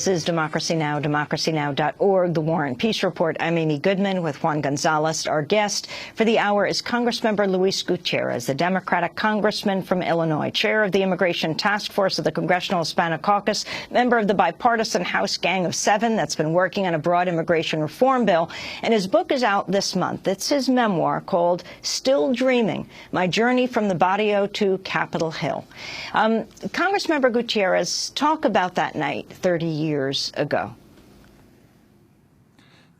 This is Democracy Now!, democracynow.org, The War and Peace Report. I'm Amy Goodman with Juan Gonzalez. Our guest for the hour is Congressmember Luis Gutiérrez, the Democratic congressman from Illinois, chair of the Immigration Task Force of the Congressional Hispanic Caucus, member of the bipartisan House Gang of Seven that's been working on a broad immigration reform bill. And his book is out this month. It's his memoir called Still Dreaming, My Journey from the Barrio to Capitol Hill. Congressmember Gutiérrez, talk about that night 30 years ago.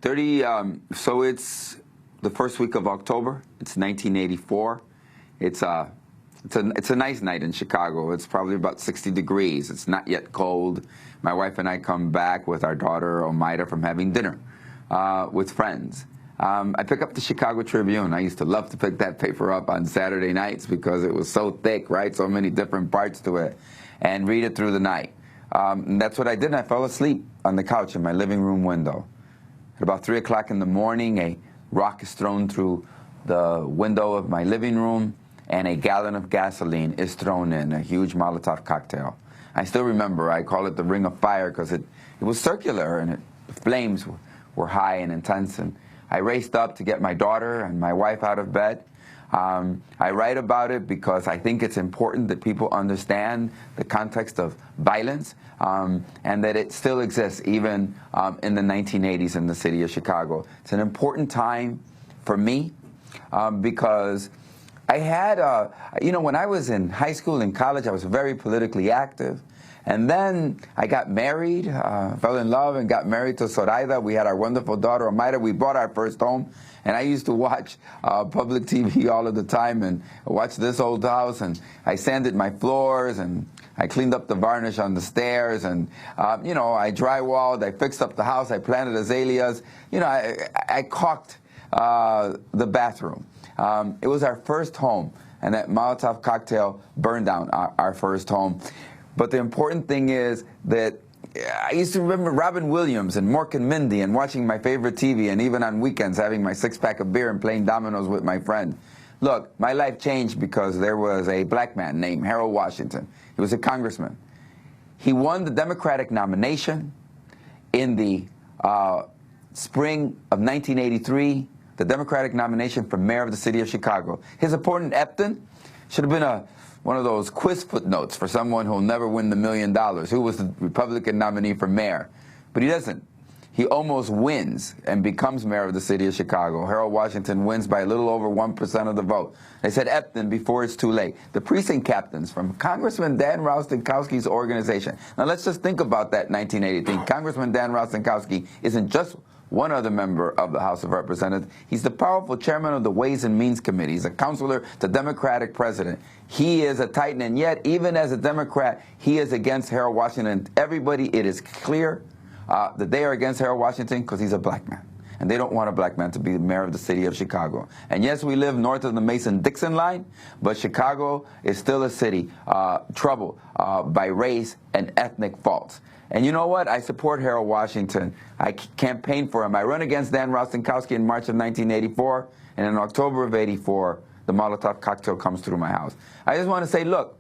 So it's the first week of October. It's 1984. It's a nice night in Chicago. It's probably about 60 degrees. It's not yet cold. My wife and I come back with our daughter Omaira from having dinner with friends. I pick up the Chicago Tribune. I used to love to pick that paper up on Saturday nights because it was so thick, right? So many different parts to it, and read it through the night. And that's what I did, and I fell asleep on the couch in my living room window. At about 3 o'clock in the morning, a rock is thrown through the window of my living room, and a gallon of gasoline is thrown in, a huge Molotov cocktail. I still remember, I call it the Ring of Fire because it was circular, and the flames were high and intense. And I raced up to get my daughter and my wife out of bed. I write about it because I think it's important that people understand the context of violence and that it still exists even in the 1980s in the city of Chicago. It's an important time for me because I had, when I was in high school and college, I was very politically active. And then I got married, fell in love and got married to Zoraida. We had our wonderful daughter, Omaira. We bought our first home. And I used to watch public TV all of the time and watch This Old House. And I sanded my floors and I cleaned up the varnish on the stairs. And, I drywalled, I fixed up the house, I planted azaleas. I caulked the bathroom. It was our first home. And that Molotov cocktail burned down our first home. But the important thing is that I used to remember Robin Williams and Mork and Mindy and watching my favorite TV, and even on weekends having my six-pack of beer and playing dominoes with my friend. Look, my life changed because there was a black man named Harold Washington. He was a congressman. He won the Democratic nomination in the spring of 1983, the Democratic nomination for mayor of the city of Chicago. His opponent, Epton, should have been one of those quiz footnotes for someone who'll never win the $1 million. Who was the Republican nominee for mayor? But he doesn't. He almost wins and becomes mayor of the city of Chicago. Harold Washington wins by a little over 1% of the vote. They said Epton before it's too late. The precinct captains from Congressman Dan Rostenkowski's organization. Now let's just think about that 1983. Congressman Dan Rostenkowski isn't just one other member of the House of Representatives. He's the powerful chairman of the Ways and Means Committee. He's a counselor to Democratic president. He is a titan, and yet, even as a Democrat, he is against Harold Washington. Everybody, it is clear that they are against Harold Washington because he's a black man. And they don't want a black man to be the mayor of the city of Chicago. And yes, we live north of the Mason-Dixon line, but Chicago is still a city troubled by race and ethnic faults. And you know what? I support Harold Washington. I campaign for him. I run against Dan Rostenkowski in March of 1984, and in October of '84, the Molotov cocktail comes through my house. I just want to say, look,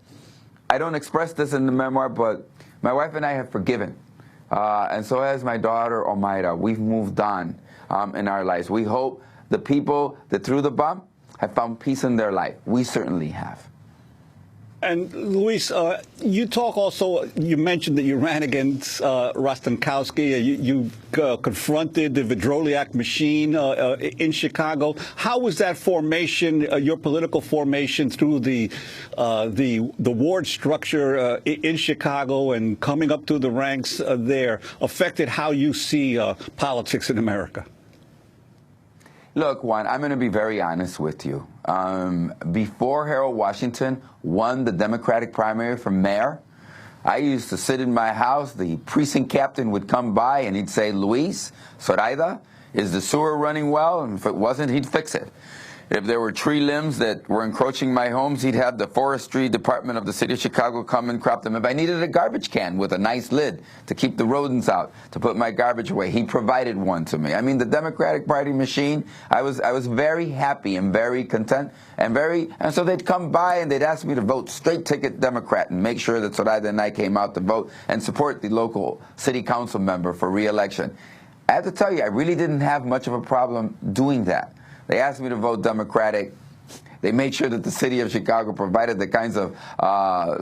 I don't express this in the memoir, but my wife and I have forgiven. And so has my daughter, Omaira. We've moved on in our lives. We hope the people that threw the bomb have found peace in their life. We certainly have. And Luis, you talk also, you mentioned that you ran against Rostenkowski. You confronted the Vidroliak machine in Chicago. How was that formation, your political formation through the ward structure in Chicago and coming up through the ranks there affected how you see politics in America? Look, Juan, I'm going to be very honest with you. Before Harold Washington won the Democratic primary for mayor, I used to sit in my house. The precinct captain would come by and he'd say, Luis, Zoraida, is the sewer running well? And if it wasn't, he'd fix it. If there were tree limbs that were encroaching my homes, he'd have the forestry department of the city of Chicago come and crop them. If I needed a garbage can with a nice lid to keep the rodents out, to put my garbage away, he provided one to me. I mean, the Democratic Party machine, I was very happy and very content and so they'd come by and they'd ask me to vote straight ticket Democrat and make sure that Soraya and I came out to vote and support the local city council member for re-election. I have to tell you, I really didn't have much of a problem doing that. They asked me to vote Democratic. They made sure that the city of Chicago provided the kinds of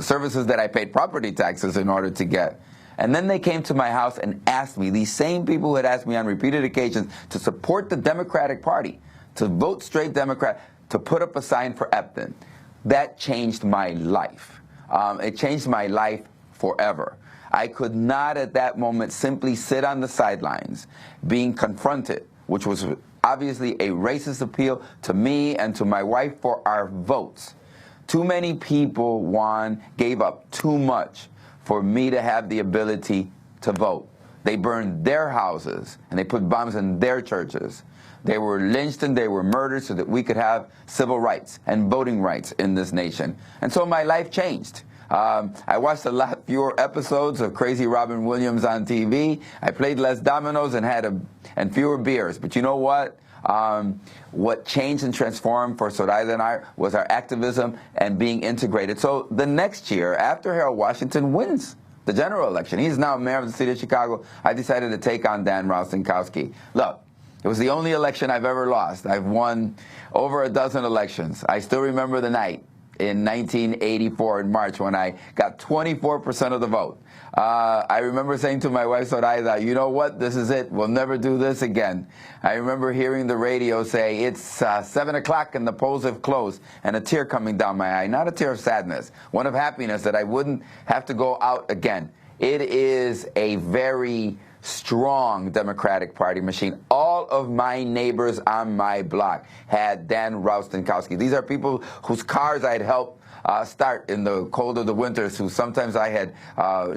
services that I paid property taxes in order to get. And then they came to my house and asked me, these same people who had asked me on repeated occasions to support the Democratic Party, to vote straight Democrat, to put up a sign for Epton. That changed my life. It changed my life forever. I could not at that moment simply sit on the sidelines being confronted, which was obviously a racist appeal to me and to my wife for our votes. Too many people, Juan, gave up too much for me to have the ability to vote. They burned their houses and they put bombs in their churches. They were lynched and they were murdered so that we could have civil rights and voting rights in this nation. And so my life changed. I watched a lot fewer episodes of Crazy Robin Williams on TV. I played less dominoes and had fewer beers. But you know what? What changed and transformed for Soraya and I was our activism and being integrated. So the next year, after Harold Washington wins the general election, he's now mayor of the city of Chicago, I decided to take on Dan Rostenkowski. Look, it was the only election I've ever lost. I've won over a dozen elections. I still remember the night in 1984 in March when I got 24% of the vote. I remember saying to my wife, Soraya, you know what, this is it, we'll never do this again. I remember hearing the radio say, it's 7 o'clock and the polls have closed, and a tear coming down my eye, not a tear of sadness, one of happiness that I wouldn't have to go out again. It is a very strong Democratic Party machine. All of my neighbors on my block had Dan Rostenkowski. These are people whose cars I'd helped start in the cold of the winters, who sometimes I had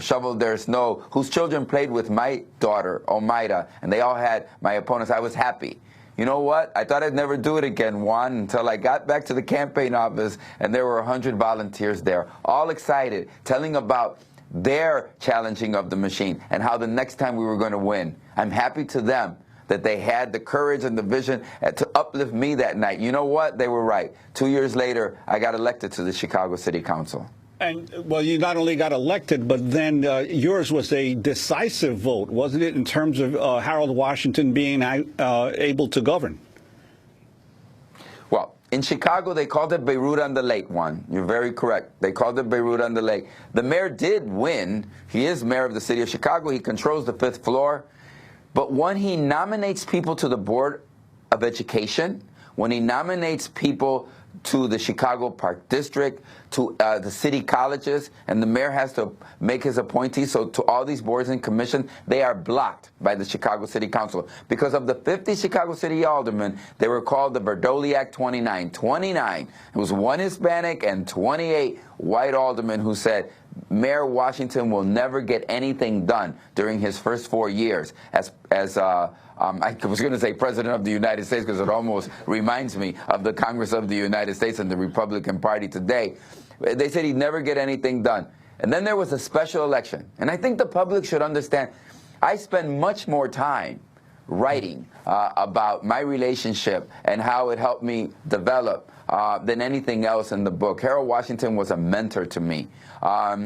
shoveled their snow, whose children played with my daughter, Omaida, and they all had my opponents. I was happy. You know what? I thought I'd never do it again, Juan, until I got back to the campaign office and there were 100 volunteers there, all excited, telling about their challenging of the machine and how the next time we were going to win. I'm happy to them that they had the courage and the vision to uplift me that night. You know what? They were right. 2 years later, I got elected to the Chicago City Council. And, well, you not only got elected, but then yours was a decisive vote, wasn't it, in terms of Harold Washington being able to govern? Well, in Chicago, they called it Beirut on the Lake, Juan. You're very correct. They called it Beirut on the Lake. The mayor did win. He is mayor of the city of Chicago. He controls the 5th floor. But when he nominates people to the Board of Education, when he nominates people to the Chicago Park District, to the city colleges, and the mayor has to make his appointees. So to all these boards and commissions, they are blocked by the Chicago City Council. Because of the 50 Chicago City aldermen, they were called the Verdoliak 29. 29. It was 1 Hispanic and 28 white aldermen who said, Mayor Washington will never get anything done during his first 4 years as I was going to say President of the United States because it almost reminds me of the Congress of the United States and the Republican Party today. They said he'd never get anything done. And then there was a special election. And I think the public should understand, I spend much more time writing about my relationship and how it helped me develop than anything else in the book. Harold Washington was a mentor to me.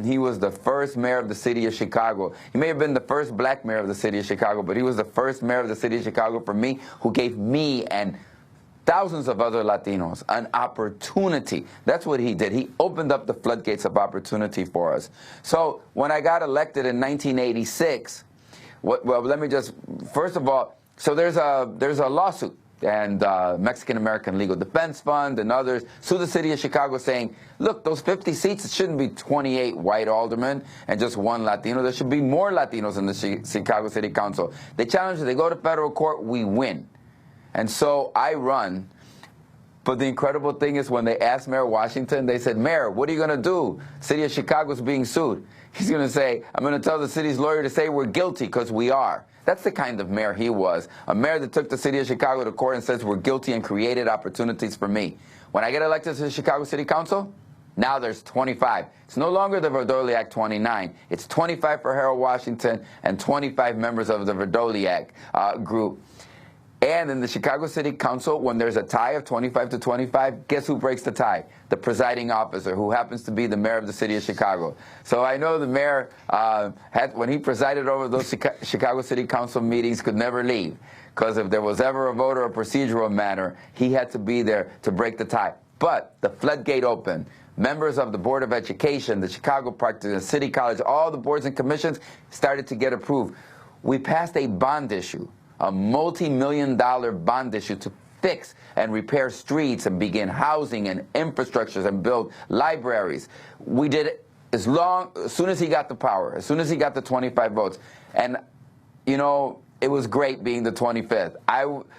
He was the first mayor of the city of Chicago. He may have been the first black mayor of the city of Chicago, but he was the first mayor of the city of Chicago for me, who gave me and thousands of other Latinos an opportunity. That's what he did. He opened up the floodgates of opportunity for us. So when I got elected in 1986, well, let me just, first of all, so there's a lawsuit, and Mexican-American Legal Defense Fund and others sue the city of Chicago saying, look, those 50 seats, it shouldn't be 28 white aldermen and just 1 Latino. There should be more Latinos in the Chicago City Council. They challenge it. They go to federal court. We win. And so I run. But the incredible thing is when they asked Mayor Washington, they said, Mayor, what are you going to do? City of Chicago is being sued. He's going to say, I'm going to tell the city's lawyer to say we're guilty, because we are. That's the kind of mayor he was. A mayor that took the city of Chicago to court and says we're guilty and created opportunities for me. When I get elected to the Chicago City Council, now there's 25. It's no longer the Verdoliak 29. It's 25 for Harold Washington and 25 members of the Verdoliak group. And in the Chicago City Council, when there's a tie of 25 to 25, guess who breaks the tie? The presiding officer, who happens to be the mayor of the city of Chicago. So I know the mayor, when he presided over those Chicago City Council meetings, could never leave. Because if there was ever a vote or a procedural matter, he had to be there to break the tie. But the floodgate opened. Members of the Board of Education, the Chicago Park, the City College, all the boards and commissions started to get approved. We passed a bond issue, a multi-million-dollar bond issue to fix and repair streets and begin housing and infrastructures and build libraries. We did it as soon as he got the power, as soon as he got the 25 votes. And, you know, it was great being the 25th.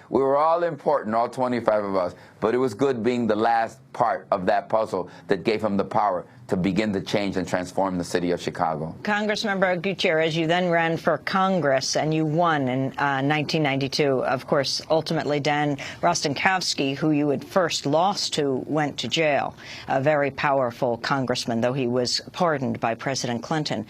We were all important, all 25 of us, but it was good being the last part of that puzzle that gave him the power to begin to change and transform the city of Chicago. Congressmember Gutiérrez, you then ran for Congress and you won in 1992. Of course, ultimately, Dan Rostenkowski, who you had first lost to, went to jail. A very powerful congressman, though he was pardoned by President Clinton.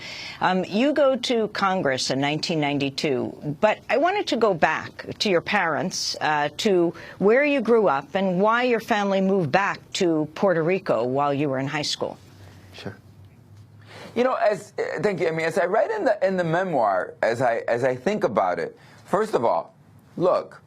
You go to Congress in 1992, but I wanted to go back to your parents, to where you grew up and why your family moved back to Puerto Rico while you were in high school. Sure. You know, thank you. I mean, as I write in the memoir, as I think about it, first of all, look,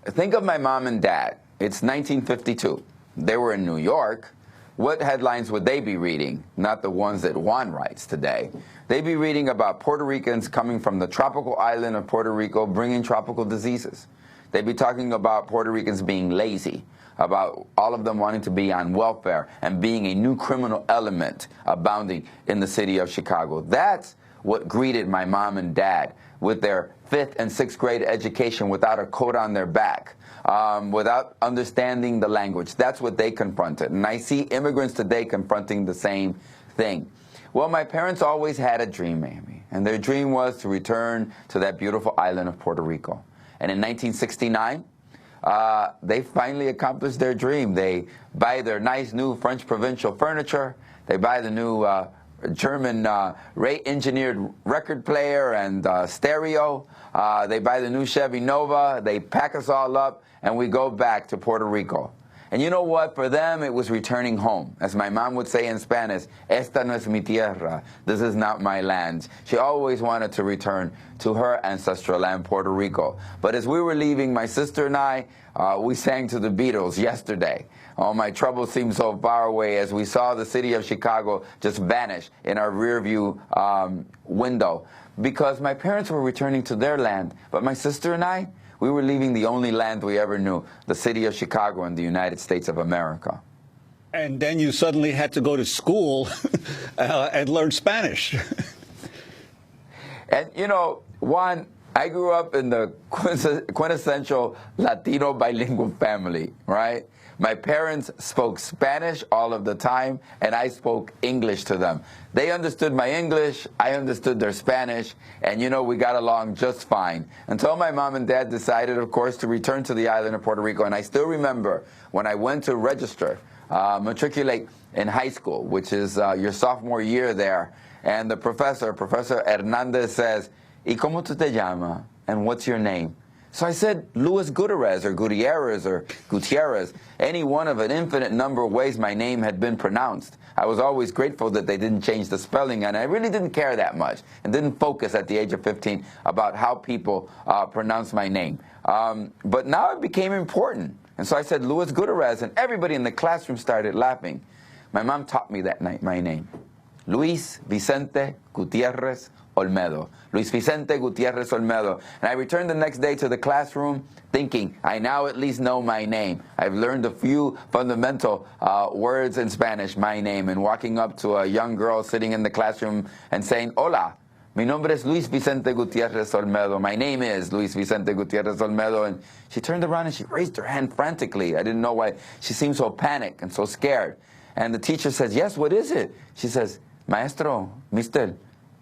think of my mom and dad. It's 1952. They were in New York. What headlines would they be reading? Not the ones that Juan writes today. They'd be reading about Puerto Ricans coming from the tropical island of Puerto Rico, bringing tropical diseases. They'd be talking about Puerto Ricans being lazy, about all of them wanting to be on welfare and being a new criminal element abounding in the city of Chicago. That's what greeted my mom and dad with their 5th and 6th grade education without a coat on their back, without understanding the language. That's what they confronted. And I see immigrants today confronting the same thing. Well, my parents always had a dream, Amy, and their dream was to return to that beautiful island of Puerto Rico. And in 1969, they finally accomplished their dream. They buy their nice new French provincial furniture. They buy the new German Ray-engineered record player and stereo. They buy the new Chevy Nova. They pack us all up, and we go back to Puerto Rico. And you know what? For them, it was returning home. As my mom would say in Spanish, esta no es mi tierra. This is not my land. She always wanted to return to her ancestral land, Puerto Rico. But as we were leaving, my sister and I, we sang to the Beatles yesterday. Oh, my troubles seem so far away, as we saw the city of Chicago just vanish in our rearview window. Because my parents were returning to their land, but my sister and I, we were leaving the only land we ever knew, the city of Chicago in the United States of America. And then you suddenly had to go to school and learn Spanish. And, you know, Juan, I grew up in the quintessential Latino bilingual family, right? My parents spoke Spanish all of the time, and I spoke English to them. They understood my English, I understood their Spanish, and, you know, we got along just fine. Until my mom and dad decided, of course, to return to the island of Puerto Rico. And I still remember when I went to register, matriculate in high school, which is your sophomore year there, and the Professor Hernandez says, ¿Y cómo tú te llamas? And what's your name? So I said Luis Gutiérrez or Gutierrez or Gutierrez, any one of an infinite number of ways my name had been pronounced. I was always grateful that they didn't change the spelling, and I really didn't care that much and didn't focus at the age of 15 about how people pronounce my name. But now it became important. And so I said Luis Gutiérrez, and everybody in the classroom started laughing. My mom taught me that night my name. Luis Vicente Gutiérrez Olmedo. Luis Vicente Gutiérrez Olmedo. And I returned the next day to the classroom thinking, I now at least know my name. I've learned a few fundamental words in Spanish, my name, and walking up to a young girl sitting in the classroom and saying, Hola, mi nombre es Luis Vicente Gutiérrez Olmedo. My name is Luis Vicente Gutiérrez Olmedo. And she turned around and she raised her hand frantically. I didn't know why. She seemed so panicked and so scared. And the teacher says, yes, what is it? She says, Maestro, mister,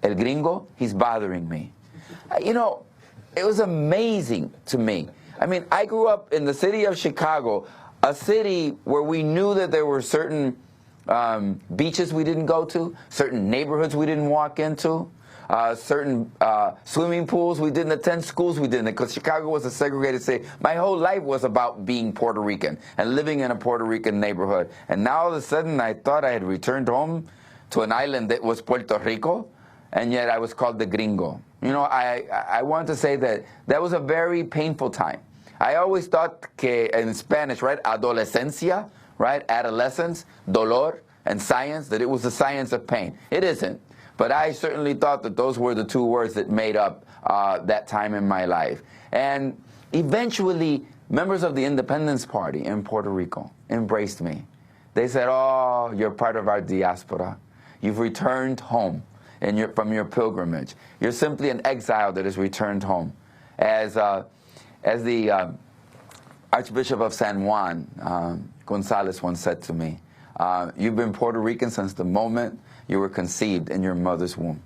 el gringo, he's bothering me. You know, it was amazing to me. I mean, I grew up in the city of Chicago, a city where we knew that there were certain beaches we didn't go to, certain neighborhoods we didn't walk into, certain swimming pools we didn't attend, schools we didn't, because Chicago was a segregated city. My whole life was about being Puerto Rican and living in a Puerto Rican neighborhood. And now all of a sudden I thought I had returned home to an island that was Puerto Rico, and yet I was called the gringo. You know, I want to say that that was a very painful time. I always thought que in Spanish, right, adolescencia, right, adolescence, dolor, and science, that it was the science of pain. It isn't. But I certainly thought that those were the two words that made up that time in my life. And eventually, members of the Independence Party in Puerto Rico embraced me. They said, oh, you're part of our diaspora. You've returned home from your pilgrimage. You're simply an exile that has returned home. As the Archbishop of San Juan, Gonzalez, once said to me, you've been Puerto Rican since the moment you were conceived in your mother's womb.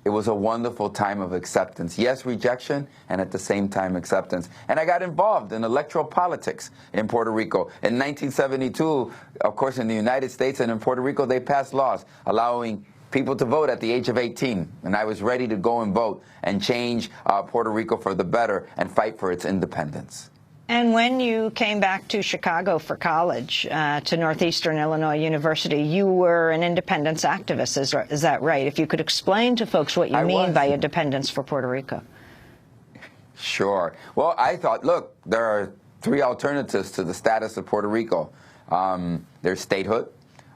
It was a wonderful time of acceptance. Yes, rejection, and at the same time acceptance. And I got involved in electoral politics in Puerto Rico. In 1972, of course, in the United States and in Puerto Rico, they passed laws allowing people to vote at the age of 18. And I was ready to go and vote and change Puerto Rico for the better and fight for its independence. And when you came back to Chicago for college, to Northeastern Illinois University, you were an independence activist, is that right? If you could explain to folks what you mean by independence for Puerto Rico. Sure. Well, I thought, look, there are three alternatives to the status of Puerto Rico. There's statehood.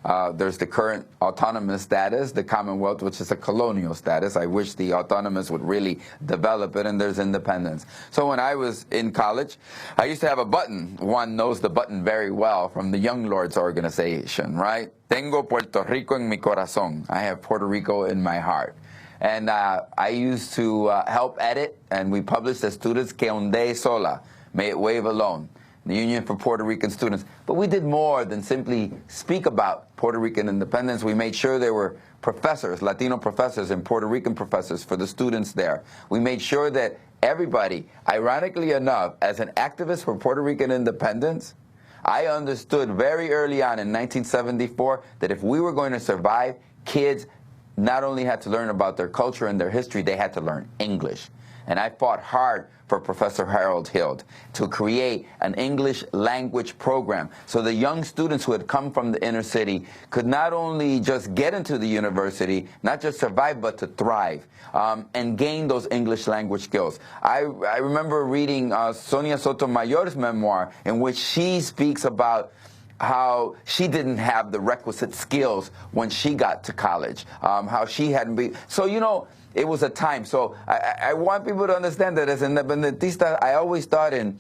There's the current autonomous status, the Commonwealth, which is a colonial status. I wish the autonomous would really develop it, and there's independence. So when I was in college, I used to have a button. One knows the button very well from the Young Lords organization, right? Tengo Puerto Rico en mi corazón. I have Puerto Rico in my heart. And I used to help edit, and we published as students, Que Onde Sola, May It Wave Alone, the Union for Puerto Rican Students. But we did more than simply speak about Puerto Rican independence. We made sure there were professors, Latino professors and Puerto Rican professors for the students there. We made sure that everybody, ironically enough, as an activist for Puerto Rican independence, I understood very early on in 1974 that if we were going to survive, kids not only had to learn about their culture and their history, they had to learn English. And I fought hard for Professor Harold Hild to create an English language program so the young students who had come from the inner city could not only just get into the university, not just survive, but to thrive and gain those English language skills. I remember reading Sonia Sotomayor's memoir, in which she speaks about how she didn't have the requisite skills when she got to college, how she hadn't been. So, you know, it was a time. So I want people to understand that as an independentista, I always thought in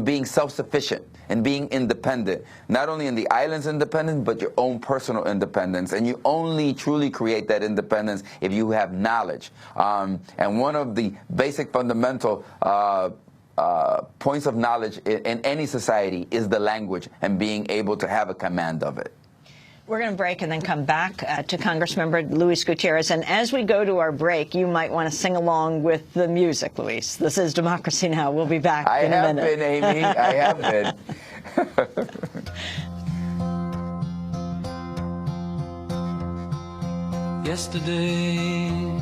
being self-sufficient and being independent, not only in the island's independence, but your own personal independence. And you only truly create that independence if you have knowledge. And one of the basic fundamental points of knowledge in any society is the language and being able to have a command of it. We're going to break and then come back to Congressmember Luis Gutiérrez. And as we go to our break, you might want to sing along with the music, Luis. This is Democracy Now! We'll be back in a minute. I have been, Amy. I have been. Yesterday